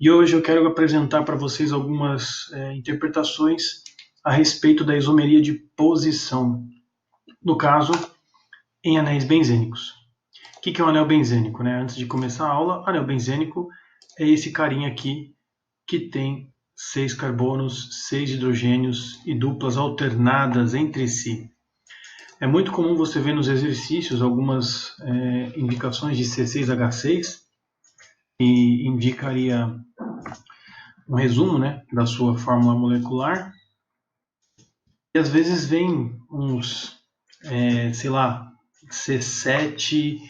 E hoje eu quero apresentar para vocês algumas interpretações a respeito da isomeria de posição, no caso, em anéis benzênicos. O que é um anel benzênico? Antes de começar a aula, anel benzênico é esse carinha aqui que tem 6 carbonos, 6 hidrogênios e duplas alternadas entre si. É muito comum você ver nos exercícios algumas indicações de C6H6, que indicaria um resumo da sua fórmula molecular. E às vezes vem uns, sei lá, C7H9,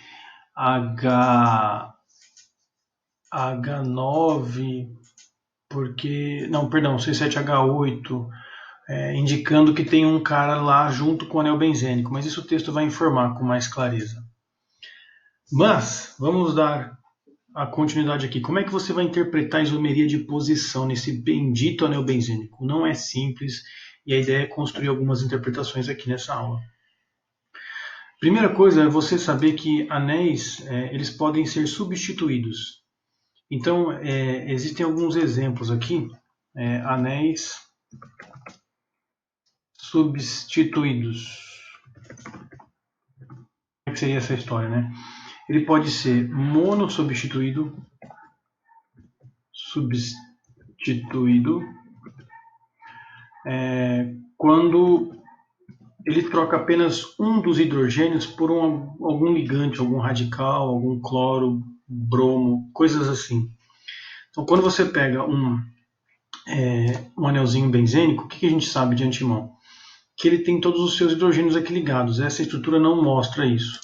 C7H8, indicando que tem um cara lá junto com o anel benzênico, mas isso o texto vai informar com mais clareza. Mas vamos dar a continuidade aqui. Como é que você vai interpretar a isomeria de posição nesse bendito anel benzênico? Não é simples e a ideia é construir algumas interpretações aqui nessa aula. Primeira coisa é você saber que anéis eles podem ser substituídos. Então, existem alguns exemplos aqui, anéis substituídos. Como é que seria essa história, Ele pode ser monossubstituído, quando ele troca apenas um dos hidrogênios por algum ligante, algum radical, algum cloro, bromo, coisas assim. Então, quando você pega um anelzinho benzênico, o que a gente sabe de antemão? Que ele tem todos os seus hidrogênios aqui ligados. Essa estrutura não mostra isso.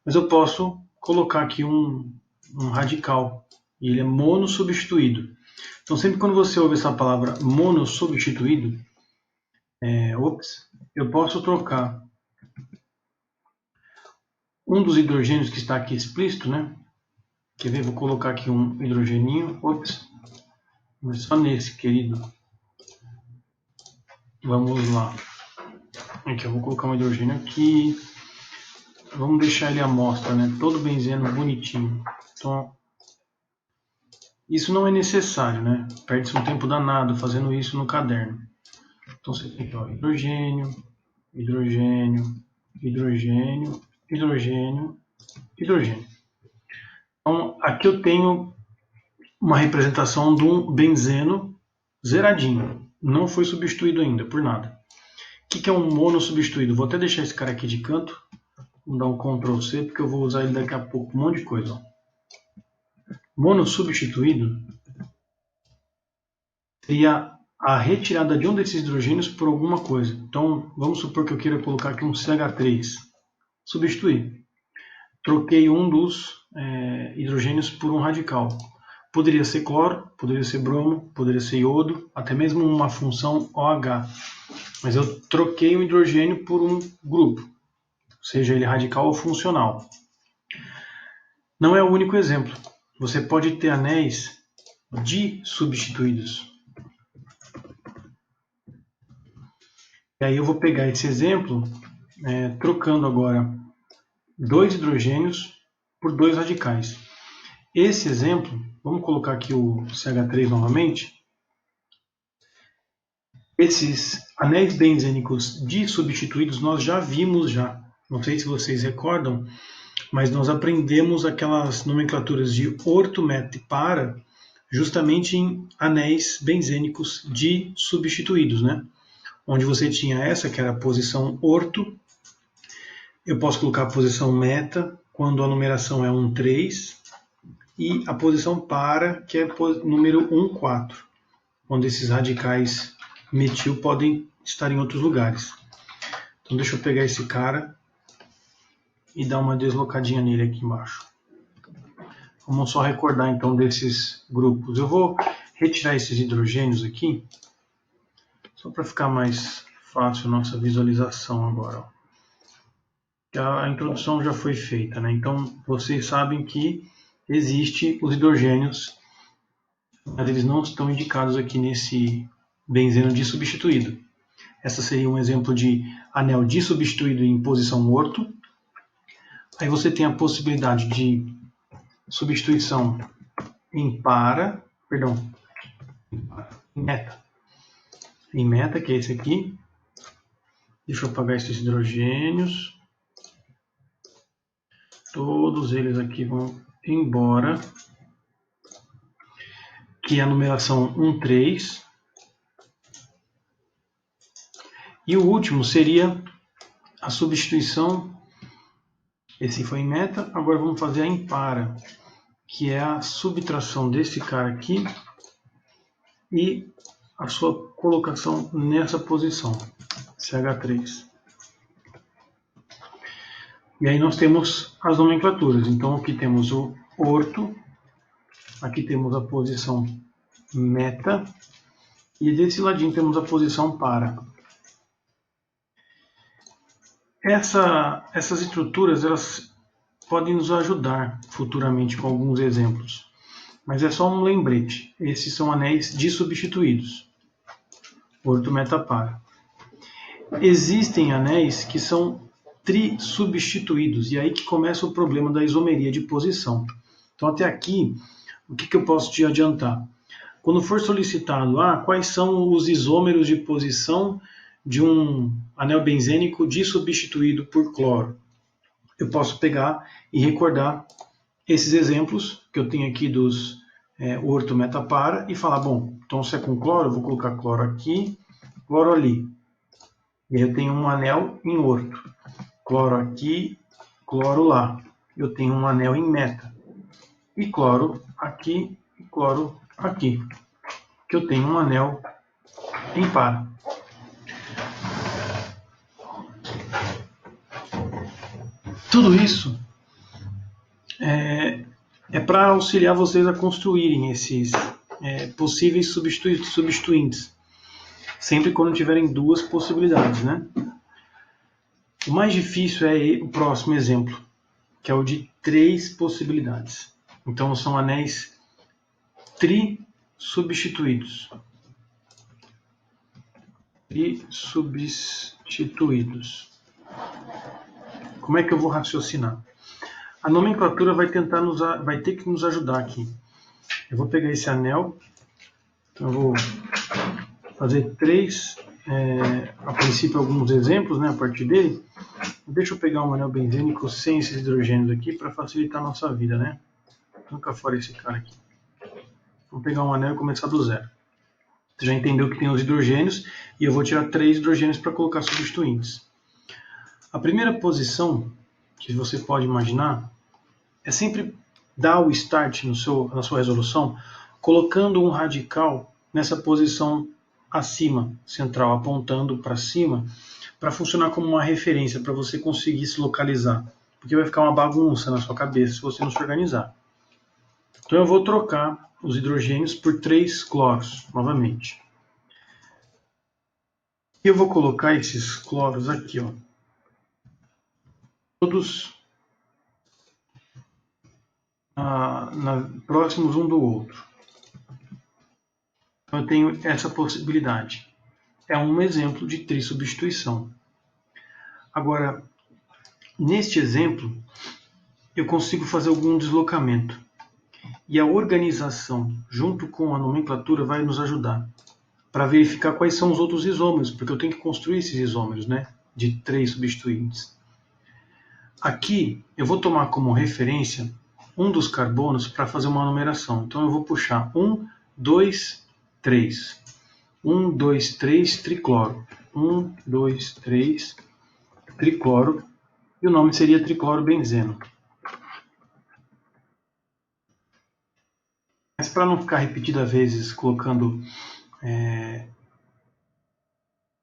Mas eu posso colocar aqui um radical, e ele é monossubstituído. Então, sempre quando você ouve essa palavra monossubstituído, eu posso trocar um dos hidrogênios que está aqui explícito, Quer ver? Vou colocar aqui um hidrogeninho. Mas só nesse, querido. Vamos lá. Aqui, eu vou colocar um hidrogênio aqui. Vamos deixar ele à mostra, Todo benzeno bonitinho. Então, isso não é necessário, Perde-se um tempo danado fazendo isso no caderno. Então, você tem aqui, hidrogênio, hidrogênio, hidrogênio, hidrogênio, hidrogênio. Então, aqui eu tenho uma representação de um benzeno zeradinho. Não foi substituído ainda, por nada. O que é um monossubstituído? Vou até deixar esse cara aqui de canto. Vou dar um Ctrl C, porque eu vou usar ele daqui a pouco. Um monte de coisa. Monossubstituído seria a retirada de um desses hidrogênios por alguma coisa. Então, vamos supor que eu queira colocar aqui um CH3. Substituir. Troquei um dos hidrogênios por um radical. Poderia ser cloro, poderia ser bromo, poderia ser iodo, até mesmo uma função OH. Mas eu troquei um hidrogênio por um grupo, seja ele radical ou funcional. Não é o único exemplo. Você pode ter anéis dissubstituídos. E aí eu vou pegar esse exemplo, trocando agora 2 hidrogênios por 2 radicais. Esse exemplo, vamos colocar aqui o CH3 novamente. Esses anéis benzênicos dissubstituídos nós já vimos já. Não sei se vocês recordam, mas nós aprendemos aquelas nomenclaturas de orto, meta e para justamente em anéis benzênicos dissubstituídos, Onde você tinha essa que era a posição orto. Eu posso colocar a posição meta quando a numeração é 1, 3 e a posição para, que é número 1, 4, onde esses radicais metil podem estar em outros lugares. Então deixa eu pegar esse cara e dar uma deslocadinha nele aqui embaixo. Vamos só recordar então desses grupos. Eu vou retirar esses hidrogênios aqui, só para ficar mais fácil a nossa visualização agora. A introdução já foi feita, Então vocês sabem que existe os hidrogênios, mas eles não estão indicados aqui nesse benzeno dissubstituído. Essa seria um exemplo de anel dissubstituído em posição orto. Aí você tem a possibilidade de substituição em para, perdão, em meta. Em meta, que é esse aqui. Deixa eu apagar esses hidrogênios. Todos eles aqui vão embora. Que é a numeração 1, 3. E o último seria a substituição. Esse foi em meta. Agora vamos fazer a impara, que é a subtração desse cara aqui e a sua colocação nessa posição, CH3. E aí nós temos as nomenclaturas. Então aqui temos o orto, aqui temos a posição meta e desse ladinho temos a posição para. Essas estruturas elas podem nos ajudar futuramente com alguns exemplos, mas é só um lembrete. Esses são anéis dissubstituídos, orto, meta, para. Existem anéis que são trissubstituídos, e aí que começa o problema da isomeria de posição. Então até aqui, o que eu posso te adiantar? Quando for solicitado, quais são os isômeros de posição de um anel benzênico dissubstituído por cloro? Eu posso pegar e recordar esses exemplos que eu tenho aqui dos orto, meta, para e falar, bom, então se é com cloro, eu vou colocar cloro aqui, cloro ali. E aí eu tenho um anel em orto. Cloro aqui, cloro lá. Eu tenho um anel em meta. E cloro aqui e cloro aqui. Que eu tenho um anel em para. Tudo isso é para auxiliar vocês a construírem esses possíveis substituintes. Sempre quando tiverem duas possibilidades, né? O mais difícil é o próximo exemplo, que é o de 3 possibilidades. Então são anéis trissubstituídos. Trissubstituídos. Como é que eu vou raciocinar? A nomenclatura vai ter que nos ajudar aqui. Eu vou pegar esse anel, então eu vou fazer 3, a princípio alguns exemplos, né, a partir dele. Deixa eu pegar um anel benzênico sem esses hidrogênios aqui para facilitar a nossa vida, né? Nunca fora esse cara aqui. Vou pegar um anel e começar do zero. Você já entendeu que tem os hidrogênios e eu vou tirar 3 hidrogênios para colocar substituintes. A primeira posição que você pode imaginar é sempre dar o start na sua resolução colocando um radical nessa posição acima, central, apontando para cima, para funcionar como uma referência, para você conseguir se localizar. Porque vai ficar uma bagunça na sua cabeça se você não se organizar. Então eu vou trocar os hidrogênios por 3 cloros, novamente. E eu vou colocar esses cloros aqui, ó, todos próximos um do outro. Então eu tenho essa possibilidade. É um exemplo de trissubstituição. Agora, neste exemplo, eu consigo fazer algum deslocamento. E a organização, junto com a nomenclatura, vai nos ajudar para verificar quais são os outros isômeros, porque eu tenho que construir esses isômeros, né, de 3 substituintes. Aqui, eu vou tomar como referência um dos carbonos para fazer uma numeração. Então, eu vou puxar 1, 2, 3. 1, 2, 3, tricloro. 1, 2, 3, tricloro. E o nome seria triclorobenzeno. Mas para não ficar repetidas vezes colocando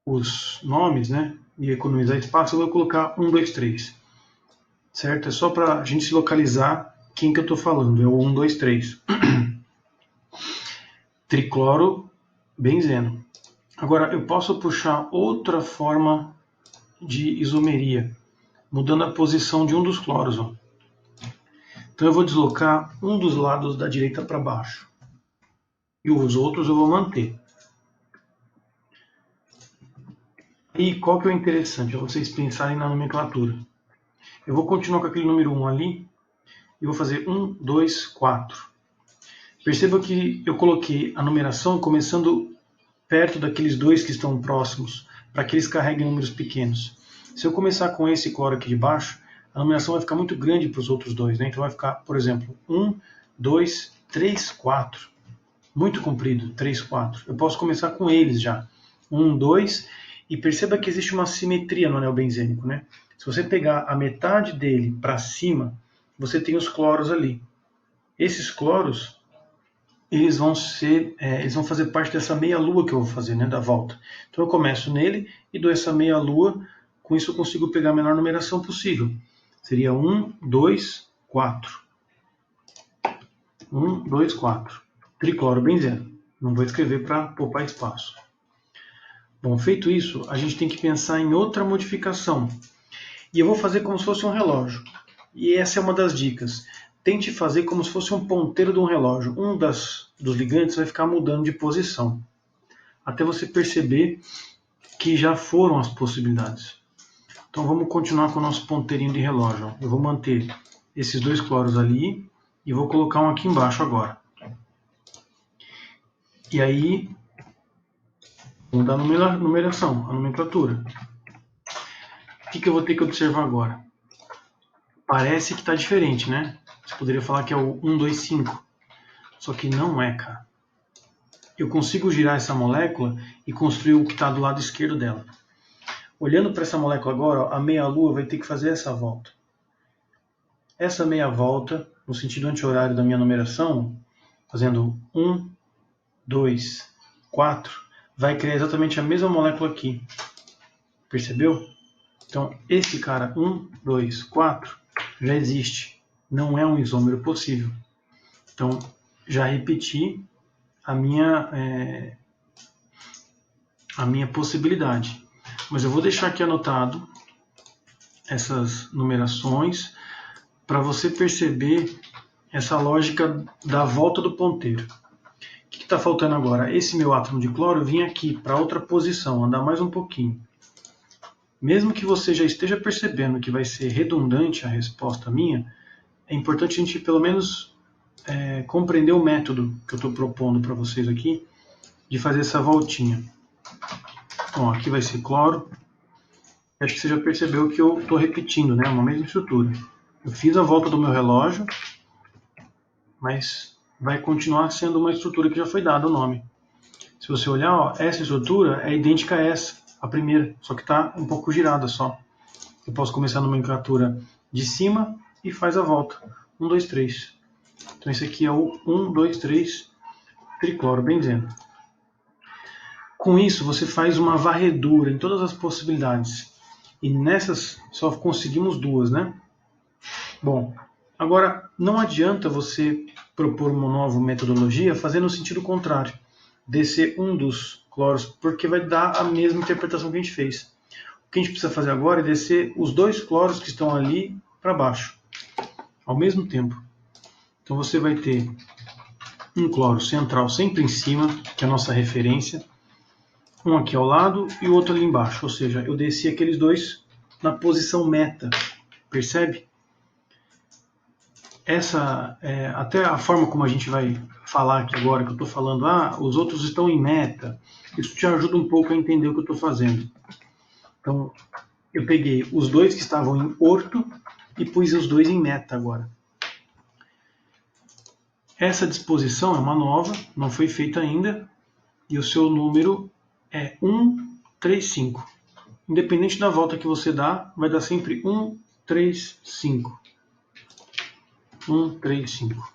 os nomes, né, e economizar espaço, eu vou colocar 1, 2, 3. Certo? É só para a gente se localizar quem que eu estou falando. É o 1, 2, 3. Triclorobenzeno. Agora, eu posso puxar outra forma de isomeria, mudando a posição de um dos cloros. Ó. Então eu vou deslocar um dos lados da direita para baixo. E os outros eu vou manter. E qual que é o interessante? É vocês pensarem na nomenclatura. Eu vou continuar com aquele número 1 ali. E vou fazer 1, 2, 4. Perceba que eu coloquei a numeração começando perto daqueles dois que estão próximos, para que eles carreguem números pequenos. Se eu começar com esse cloro aqui de baixo, a numeração vai ficar muito grande para os outros dois, né? Então vai ficar, por exemplo, 1, 2, 3, 4. Muito comprido, 3, 4. Eu posso começar com eles já. 1, 2, e perceba que existe uma simetria no anel benzênico, né? Se você pegar a metade dele para cima, você tem os cloros ali. Esses cloros, eles vão fazer parte dessa meia-lua que eu vou fazer, né, da volta. Então eu começo nele e dou essa meia-lua, com isso eu consigo pegar a menor numeração possível. Seria 1, 2, 4. 1, 2, 4. Triclorobenzeno. Não vou escrever para poupar espaço. Bom, feito isso, a gente tem que pensar em outra modificação. E eu vou fazer como se fosse um relógio. E essa é uma das dicas. Tente fazer como se fosse um ponteiro de um relógio. Um dos ligantes vai ficar mudando de posição, até você perceber que já foram as possibilidades. Então vamos continuar com o nosso ponteirinho de relógio. Eu vou manter esses dois cloros ali e vou colocar um aqui embaixo agora. E aí, vamos dar a numeração, a nomenclatura. O que eu vou ter que observar agora? Parece que está diferente, né? Você poderia falar que é o 1, 2, 5. Só que não é, cara. Eu consigo girar essa molécula e construir o que está do lado esquerdo dela. Olhando para essa molécula agora, ó, a meia-lua vai ter que fazer essa volta. Essa meia volta, no sentido anti-horário da minha numeração, fazendo 1, 2, 4, vai criar exatamente a mesma molécula aqui. Percebeu? Então, esse cara 1, 2, 4 já existe. Não é um isômero possível. Então, já repeti a minha possibilidade. Mas eu vou deixar aqui anotado essas numerações para você perceber essa lógica da volta do ponteiro. O que está faltando agora? Esse meu átomo de cloro vinha aqui para outra posição, andar mais um pouquinho. Mesmo que você já esteja percebendo que vai ser redundante a resposta minha, é importante a gente pelo menos compreender o método que eu estou propondo para vocês aqui, de fazer essa voltinha. Bom, aqui vai ser cloro. Acho que você já percebeu que eu estou repetindo, né? Uma mesma estrutura. Eu fiz a volta do meu relógio, mas vai continuar sendo uma estrutura que já foi dada o nome. Se você olhar, ó, essa estrutura é idêntica a essa, a primeira, só que está um pouco girada só. Eu posso começar a nomenclatura de cima e faz a volta. 1, 2, 3. Então esse aqui é o 1, 2, 3 triclorobenzeno. Com isso, você faz uma varredura em todas as possibilidades. E nessas só conseguimos duas, né? Bom, agora não adianta você propor uma nova metodologia fazendo o sentido contrário. Descer um dos cloros, porque vai dar a mesma interpretação que a gente fez. O que a gente precisa fazer agora é descer os dois cloros que estão ali para baixo, ao mesmo tempo. Então você vai ter um cloro central sempre em cima, que é a nossa referência, um aqui ao lado e o outro ali embaixo, ou seja, eu desci aqueles dois na posição meta, percebe? Essa, até a forma como a gente vai falar aqui agora, que eu estou falando, os outros estão em meta, isso te ajuda um pouco a entender o que eu estou fazendo. Então, eu peguei os dois que estavam em orto e pus os dois em meta agora. Essa disposição é uma nova, não foi feita ainda, e o seu número é 135. Independente da volta que você dá, vai dar sempre 135. 135.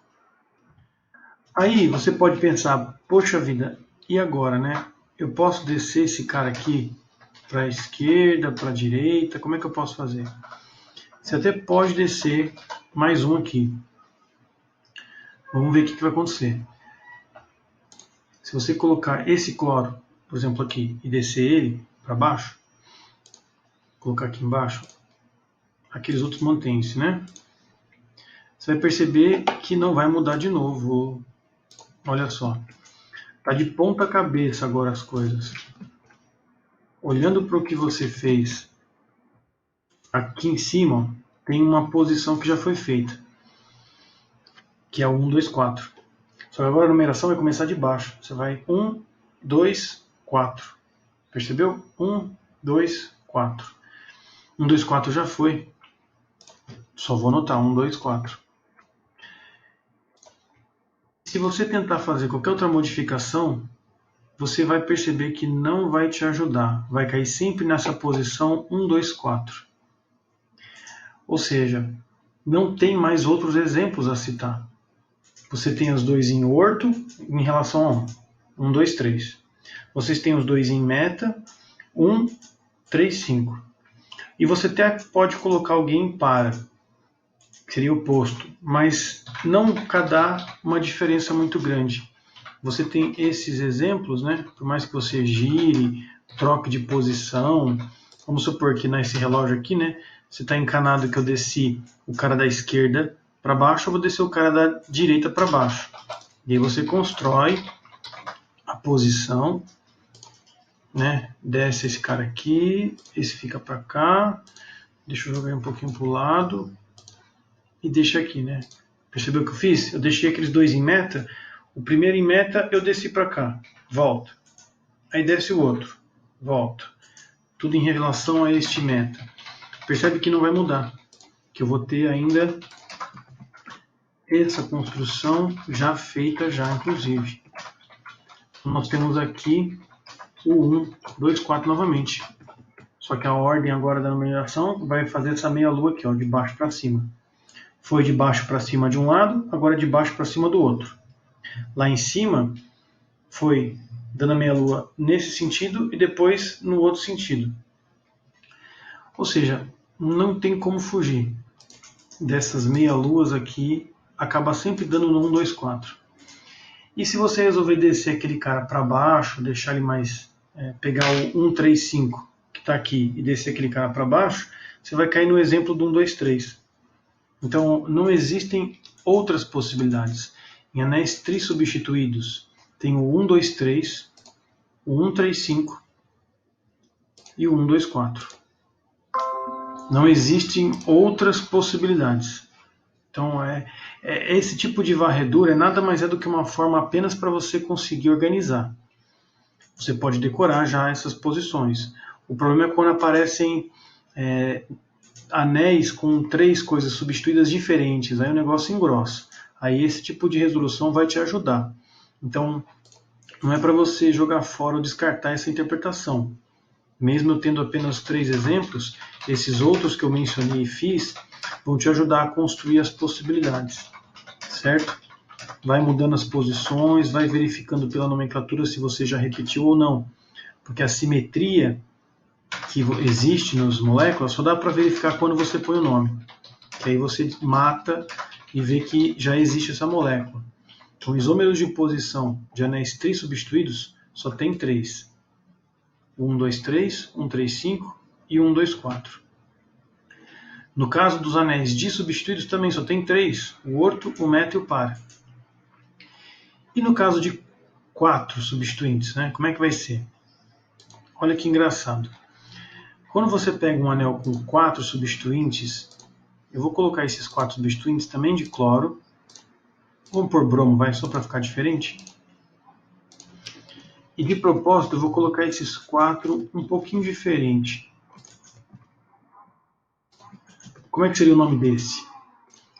Aí você pode pensar, poxa vida, e agora, né? Eu posso descer esse cara aqui para a esquerda, para a direita, como é que eu posso fazer? Você até pode descer mais um aqui. Vamos ver o que vai acontecer. Se você colocar esse cloro, por exemplo, aqui, e descer ele para baixo, colocar aqui embaixo, aqueles outros mantêm-se, né? Você vai perceber que não vai mudar de novo. Olha só. Tá de ponta cabeça agora as coisas. Olhando para o que você fez aqui em cima, tem uma posição que já foi feita, que é o 1, 2, 4. Só que agora a numeração vai começar de baixo. Você vai 1, 2, 4. Percebeu? 1, 2, 4. 1, 2, 4 já foi. Só vou anotar 1, 2, 4. Se você tentar fazer qualquer outra modificação, você vai perceber que não vai te ajudar. Vai cair sempre nessa posição 1, 2, 4. Ou seja, não tem mais outros exemplos a citar. Você tem os dois em orto em relação a 1, 2, 3. Vocês têm os dois em meta, 1, 3, 5. E você até pode colocar alguém em para, que seria o oposto, mas não dá uma diferença muito grande. Você tem esses exemplos, né? Por mais que você gire, troque de posição, vamos supor que nesse relógio aqui, né? Você está encanado que eu desci o cara da esquerda para baixo, eu vou descer o cara da direita para baixo. E aí você constrói a posição, né? Desce esse cara aqui, esse fica para cá, deixa eu jogar um pouquinho para o lado e deixa aqui, né? Percebeu o que eu fiz? Eu deixei aqueles dois em meta. O primeiro em meta eu desci para cá, volta. Aí desce o outro, volta. Tudo em relação a este meta. Percebe que não vai mudar, que eu vou ter ainda essa construção já feita já, inclusive. Então, nós temos aqui o 1, 2, 4 novamente. Só que a ordem agora da numeração vai fazer essa meia lua aqui, ó, de baixo para cima. Foi de baixo para cima de um lado, agora de baixo para cima do outro. Lá em cima foi dando a meia lua nesse sentido e depois no outro sentido. Ou seja, não tem como fugir dessas meia luas aqui, acaba sempre dando no 1, 2, 4. E se você resolver descer aquele cara para baixo, deixar ele mais, pegar o 1, 3, 5 que está aqui e descer aquele cara para baixo, você vai cair no exemplo do 1, 2, 3. Então não existem outras possibilidades. Em anéis trissubstituídos tem o 1, 2, 3, o 1, 3, 5 e o 1, 2, 4. Não existem outras possibilidades. Então, esse tipo de varredura nada mais é do que uma forma apenas para você conseguir organizar. Você pode decorar já essas posições. O problema é quando aparecem anéis com 3 coisas substituídas diferentes. Aí o negócio engrossa. Aí esse tipo de resolução vai te ajudar. Então, não é para você jogar fora ou descartar essa interpretação. Mesmo eu tendo apenas 3 exemplos, esses outros que eu mencionei e fiz vão te ajudar a construir as possibilidades, certo? Vai mudando as posições, vai verificando pela nomenclatura se você já repetiu ou não, porque a simetria que existe nas moléculas só dá para verificar quando você põe o nome, que aí você mata e vê que já existe essa molécula. Então, isômeros de posição de anéis trissubstituídos só tem 3. 1, 2, 3, 1, 3, 5 e 1, 2, 4. No caso dos anéis dissubstituídos também só tem 3, o orto, o meta e o par. E no caso de 4 substituintes, né, como é que vai ser? Olha que engraçado. Quando você pega um anel com 4 substituintes, eu vou colocar esses 4 substituintes também de cloro. Vamos por bromo, vai, só para ficar diferente. E de propósito eu vou colocar esses 4 um pouquinho diferente. Como é que seria o nome desse?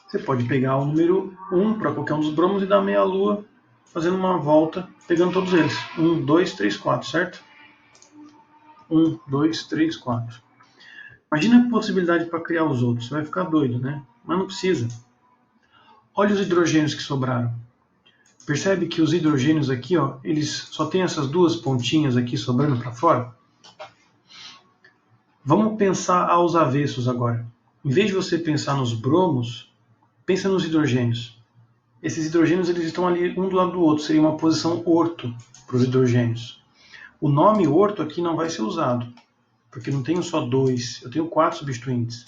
Você pode pegar o número 1 para qualquer um dos bromos e dar meia lua, fazendo uma volta, pegando todos eles. 1, 2, 3, 4, certo? 1, 2, 3, 4. Imagina a possibilidade para criar os outros. Você vai ficar doido, né? Mas não precisa. Olha os hidrogênios que sobraram. Percebe que os hidrogênios aqui, ó, eles só tem essas duas pontinhas aqui sobrando para fora? Vamos pensar aos avessos agora. Em vez de você pensar nos bromos, pensa nos hidrogênios. Esses hidrogênios eles estão ali um do lado do outro, seria uma posição orto para os hidrogênios. O nome orto aqui não vai ser usado, porque não tenho só 2, eu tenho 4 substituintes.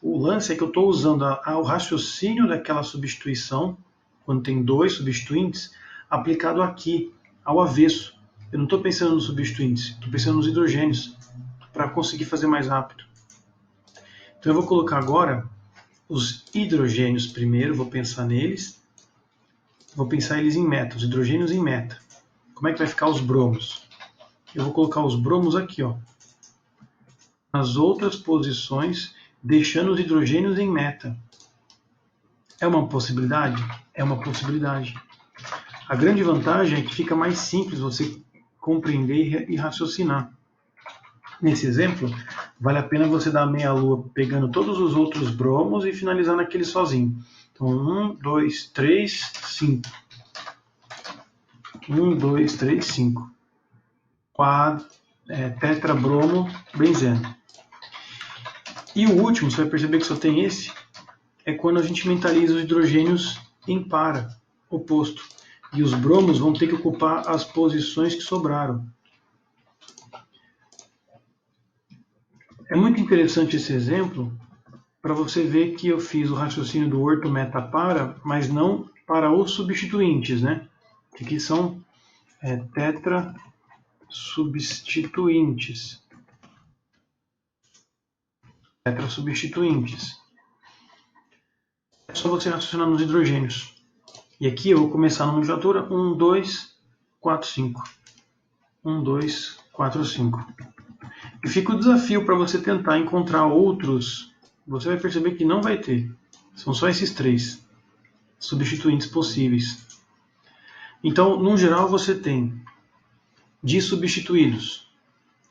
O lance é que eu estou usando o raciocínio daquela substituição, quando tem 2 substituintes, aplicado aqui, ao avesso. Eu não estou pensando nos substituintes, estou pensando nos hidrogênios, para conseguir fazer mais rápido. Então eu vou colocar agora os hidrogênios primeiro, vou pensar neles. Vou pensar eles em meta, os hidrogênios em meta. Como é que vai ficar os bromos? Eu vou colocar os bromos aqui, ó, nas outras posições, deixando os hidrogênios em meta. É uma possibilidade? É uma possibilidade. A grande vantagem é que fica mais simples você compreender e raciocinar. Nesse exemplo, vale a pena você dar meia lua pegando todos os outros bromos e finalizar naquele sozinho. Então, 1, 2, 3, 5. 1, 2, 3, 5. Tetrabromo benzeno. E o último, você vai perceber que só tem esse, é quando a gente mentaliza os hidrogênios em para, oposto. E os bromos vão ter que ocupar as posições que sobraram. É muito interessante esse exemplo para você ver que eu fiz o raciocínio do orto-meta-para, mas não para os substituintes, né? Que aqui são tetrasubstituintes. Tetrasubstituintes. É só você raciocinar nos hidrogênios. E aqui eu vou começar na nomenclatura 1, 2, 4, 5. 1, 2, 4, 5. E fica o desafio para você tentar encontrar outros. Você vai perceber que não vai ter. São só esses 3 substituintes possíveis. Então, no geral, você tem dissubstituídos.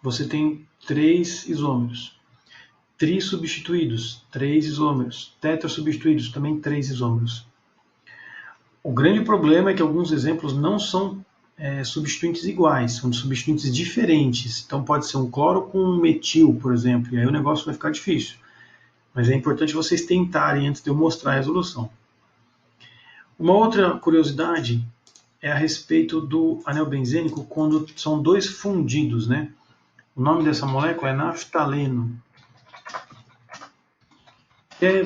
Você tem 3 isômeros. Trissubstituídos, 3 isômeros. Tetrasubstituídos, também 3 isômeros. O grande problema é que alguns exemplos não são substituintes iguais, são substituintes diferentes. Então pode ser um cloro com um metil, por exemplo, e aí o negócio vai ficar difícil. Mas é importante vocês tentarem antes de eu mostrar a resolução. Uma outra curiosidade é a respeito do anel benzênico quando são 2 fundidos, né? O nome dessa molécula é naftaleno.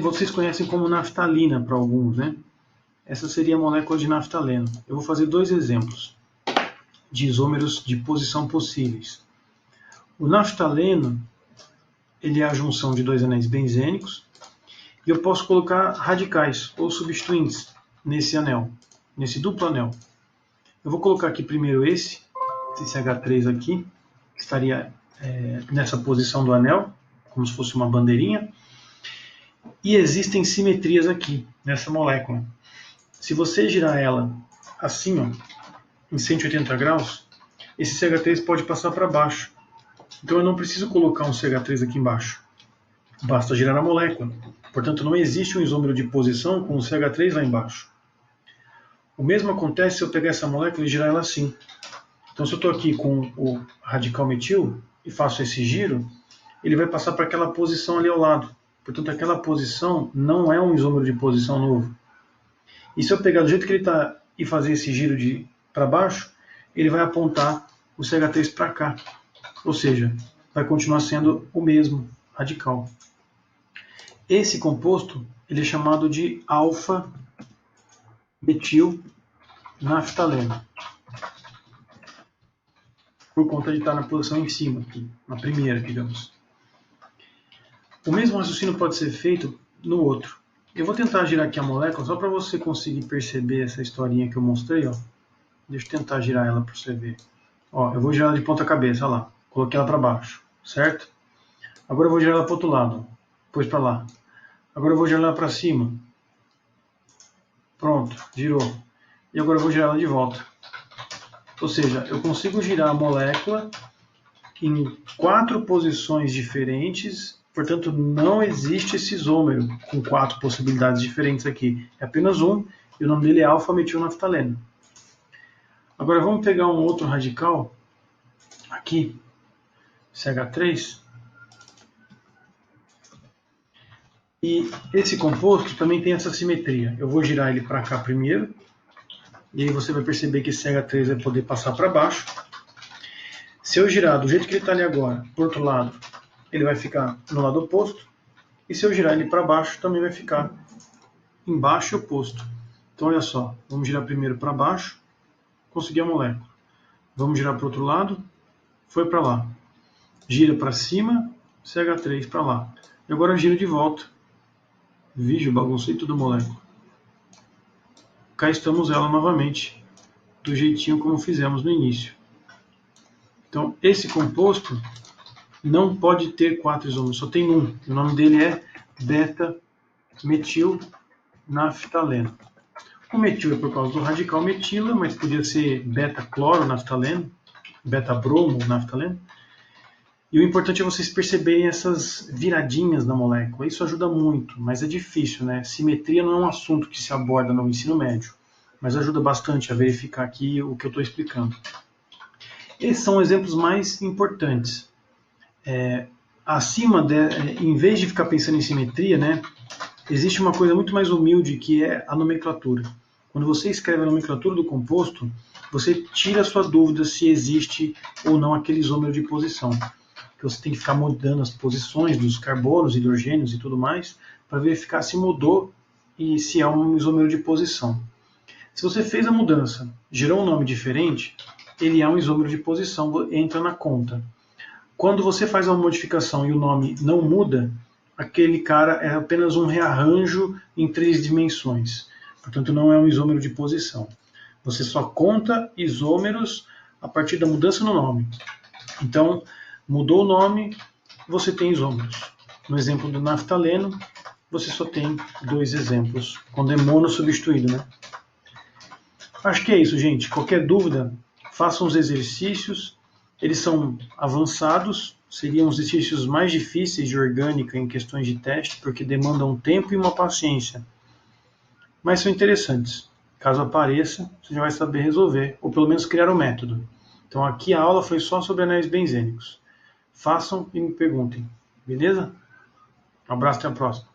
Vocês conhecem como naftalina para alguns, né? Essa seria a molécula de naftaleno. Eu vou fazer 2 exemplos de isômeros de posição possíveis. O naftaleno, ele é a junção de 2 anéis benzênicos, e eu posso colocar radicais ou substituintes nesse anel, nesse duplo anel. Eu vou colocar aqui primeiro esse H3 aqui, que estaria nessa posição do anel, como se fosse uma bandeirinha, e existem simetrias aqui nessa molécula. Se você girar ela assim, ó, em 180 graus, esse CH3 pode passar para baixo. Então eu não preciso colocar um CH3 aqui embaixo. Basta girar a molécula. Portanto, não existe um isômero de posição com o CH3 lá embaixo. O mesmo acontece se eu pegar essa molécula e girar ela assim. Então se eu estou aqui com o radical metil e faço esse giro, ele vai passar para aquela posição ali ao lado. Portanto, aquela posição não é um isômero de posição novo. E se eu pegar do jeito que ele está e fazer esse giro para baixo, ele vai apontar o CH3 para cá. Ou seja, vai continuar sendo o mesmo radical. Esse composto ele é chamado de alfa-metil-naftaleno. Por conta de estar na posição em cima, aqui, na primeira, digamos. O mesmo raciocínio pode ser feito no outro. Eu vou tentar girar aqui a molécula só para você conseguir perceber essa historinha que eu mostrei. Ó. Deixa eu tentar girar ela para você ver. Ó, eu vou girar ela de ponta cabeça, olha lá. Coloquei ela para baixo, certo? Agora eu vou girar ela para o outro lado, depois para lá. Agora eu vou girar ela para cima. Pronto, girou. E agora eu vou girar ela de volta. Ou seja, eu consigo girar a molécula em 4 posições diferentes, portanto não existe esse isômero com 4 possibilidades diferentes aqui. É apenas um, e o nome dele é alfa-metilnaftaleno. Agora vamos pegar um outro radical, aqui, CH3, e esse composto também tem essa simetria. Eu vou girar ele para cá primeiro, e aí você vai perceber que esse CH3 vai poder passar para baixo. Se eu girar do jeito que ele está ali agora, para o outro lado, ele vai ficar no lado oposto. E se eu girar ele para baixo, também vai ficar embaixo e oposto. Então olha só, vamos girar primeiro para baixo, consegui a molécula. Vamos girar para o outro lado, foi para lá. Gira para cima, CH3 para lá. E agora giro de volta. Vixe, eu baguncei tudo a molécula. cá estamos ela novamente, do jeitinho como fizemos no início. Então, esse composto não pode ter 4 isômeros, só tem um. O nome dele é beta-metilnaftaleno. O metil é por causa do radical metila, mas podia ser beta-cloronaftaleno, beta-bromo-naftaleno. E o importante é vocês perceberem essas viradinhas na molécula. Isso ajuda muito, mas é difícil, né? Simetria não é um assunto que se aborda no ensino médio, mas ajuda bastante a verificar aqui o que eu estou explicando. Esses são exemplos mais importantes. Em vez de ficar pensando em simetria, né, existe uma coisa muito mais humilde que é a nomenclatura. Quando você escreve a nomenclatura do composto, você tira a sua dúvida se existe ou não aquele isômero de posição. Que você tem que ficar mudando as posições dos carbonos, hidrogênios e tudo mais, para verificar se mudou e se é um isômero de posição. Se você fez a mudança, gerou um nome diferente, ele é um isômero de posição, entra na conta. Quando você faz uma modificação e o nome não muda, aquele cara é apenas um rearranjo em 3 dimensões. Portanto, não é um isômero de posição. Você só conta isômeros a partir da mudança no nome. Então, mudou o nome, você tem isômeros. No exemplo do naftaleno, você só tem 2 exemplos, quando é mono substituído, né? Acho que é isso, gente. Qualquer dúvida, façam os exercícios. Eles são avançados, seriam os exercícios mais difíceis de orgânica em questões de teste, porque demandam tempo e uma paciência. Mas são interessantes. Caso apareça, você já vai saber resolver, ou pelo menos criar o método. Então aqui a aula foi só sobre anéis benzênicos. Façam e me perguntem, beleza? Um abraço, até a próxima.